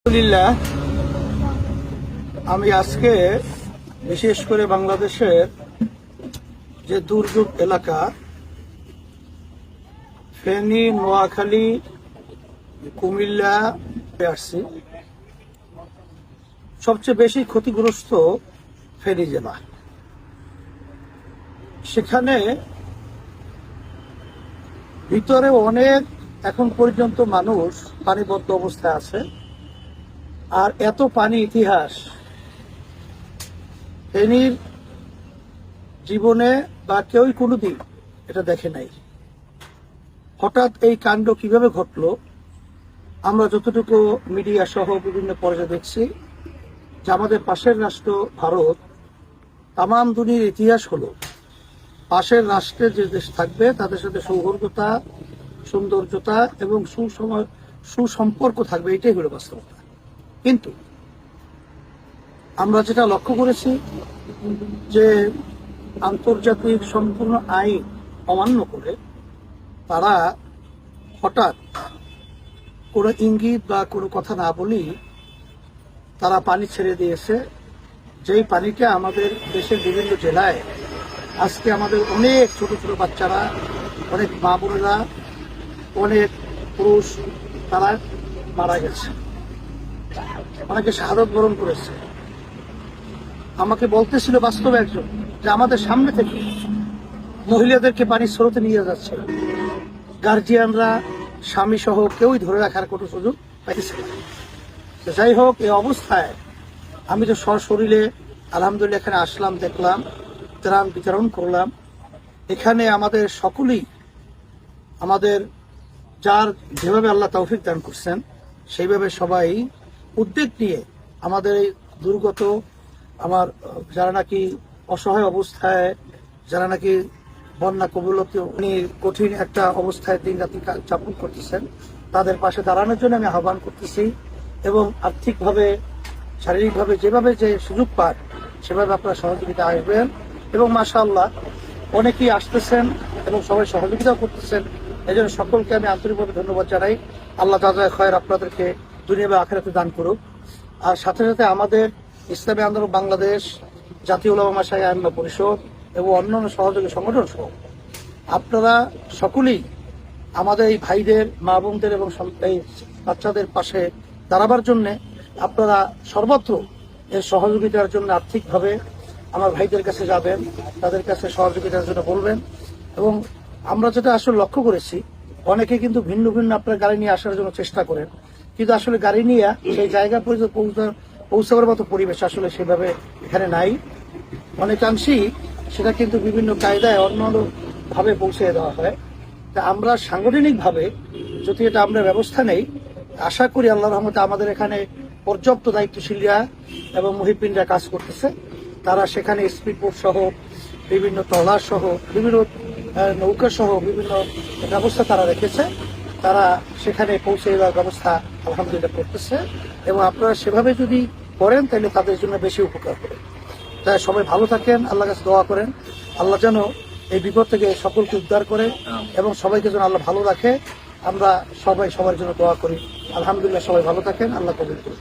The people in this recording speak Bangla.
আলহামদুলিল্লাহ, আমি আজকে বিশেষ করে বাংলাদেশের যে দুর্যোগ এলাকা ফেনী, নোয়াখালী, কুমিল্লা আসছি। সবচেয়ে বেশি ক্ষতিগ্রস্ত ফেনী জেলা। সেখানে ভিতরে অনেক এখন পর্যন্ত মানুষ পানিবদ্ধ অবস্থায় আছে। আর এত পানি ইতিহাস ফেনীর জীবনে বা কেউই কোনোদিন এটা দেখে নাই। হঠাৎ এই কাণ্ড কিভাবে ঘটলো আমরা যতটুকু মিডিয়া সহ বিভিন্ন পর্যায়ে দেখছি যে আমাদের পাশের রাষ্ট্র ভারত, তামাম দুনিয়ার ইতিহাস হলো পাশের রাষ্ট্রের যে দেশ থাকবে তাদের সাথে সৌহার্দ্যতা, সৌন্দর্যতা এবং সুসম্পর্ক থাকবে, এটাই হলো বাস্তবতা। কিন্তু আমরা যেটা লক্ষ্য করেছি যে আন্তর্জাতিক সম্পূর্ণ আইন অমান্য করে তারা হঠাৎ কোনো ইঙ্গিত বা কোনো কথা না বলেই তারা পানি ছেড়ে দিয়েছে, যেই পানিটা আমাদের দেশের বিভিন্ন জেলায় আজকে আমাদের অনেক ছোট ছোট বাচ্চারা, অনেক মা বোনেরা, অনেক পুরুষ তারা মারা গেছে, অনেকে শাহাদত বরণ করেছে। আমাকে বলতেছিল বাস্তব একজন যে আমাদের সামনে থেকে মহিলাদেরকে পানির স্রোতে নিয়ে যাচ্ছে, গার্জিয়ানরা স্বামী সহ কেউই ধরে রাখার কোনো সুযোগ পাইছে না। যাই হোক, এই অবস্থায় আমি তো সশরীরে আলহামদুলিল্লাহ এখানে আসলাম, দেখলাম, ত্রাণ বিতরণ করলাম। এখানে আমাদের সকলেই আমাদের যার যেভাবে আল্লাহ তৌফিক দান করছেন সেইভাবে সবাই উদ্যোগ নিয়ে আমাদের এই দুর্গত আমার যারা নাকি অসহায় অবস্থায়, যারা নাকি বন্যা কবলিত কঠিন একটা অবস্থায় দিন রাত্রি যাপন করতেছেন, তাদের পাশে দাঁড়ানোর জন্য আমি আহ্বান করতেছি। এবং আর্থিকভাবে, শারীরিকভাবে যেভাবে যে সুযোগ পান সেভাবে আপনারা সহযোগিতা আসবেন। এবং মাশাআল্লাহ অনেকেই আসতেছেন এবং সবাই সহযোগিতাও করতেছেন। এই জন্য সকলকে আমি আন্তরিকভাবে ধন্যবাদ জানাই। আল্লাহ তাআলা খয়র আপনাদেরকে দুনিয়া বা আখিরাতে দান করুক। আর সাথে সাথে আমাদের ইসলামী আন্দোলন বাংলাদেশ, জাতীয় উলামা মাশায়েখ আইম্মা পরিষদ এবং অন্যান্য সহযোগী সংগঠন সহ আপনারা সকলেই আমাদের এই ভাইদের, মা বোনদের এবং এই বাচ্চাদের পাশে দাঁড়াবার জন্য আপনারা সর্বত্র এর সহযোগিতার জন্য আর্থিকভাবে আমার ভাইদের কাছে যাবেন, তাদের কাছে সহযোগিতার জন্য বলবেন। এবং আমরা যেটা আসলে লক্ষ্য করেছি, অনেকে কিন্তু ভিন্ন ভিন্ন আপনার গাড়ি নিয়ে আসার জন্য চেষ্টা করেন, কিন্তু আসলে গাড়ি নিয়ে সেই জায়গা পর্যন্ত পৌঁছাবার মতো পরিবেশ আসলে সেভাবে এখানে নাই। অনেকাংশেই সেটা কিন্তু বিভিন্ন কায়দায় অন্যান্য ভাবে পৌঁছে দেওয়া হয়। তা আমরা সাংগঠনিকভাবে যদি এটা আমরা ব্যবস্থা নেই, আশা করি আল্লাহর রহমতে আমাদের এখানে পর্যাপ্ত দায়িত্বশীলরা এবং মুহিবিনরা কাজ করতেছে। তারা সেখানে স্পিডবোট সহ, বিভিন্ন ট্রলার সহ, বিভিন্ন নৌকা সহ বিভিন্ন ব্যবস্থা তারা রেখেছে। তারা সেখানে পৌঁছে দেওয়ার ব্যবস্থা আলহামদুলিল্লাহ করতেছে। এবং আপনারা সেভাবে যদি করেন তাহলে তাদের জন্য বেশি উপকার হবে। তাই সবাই ভালো থাকেন, আল্লাহর কাছে দোয়া করেন আল্লাহ যেন এই বিপদ থেকে সকলকে উদ্ধার করে এবং সবাইকে যেন আল্লাহ ভালো রাখে। আমরা সবাই সবার জন্য দোয়া করি। আলহামদুলিল্লাহ, সবাই ভালো থাকেন, আল্লাহ কবুল করুন।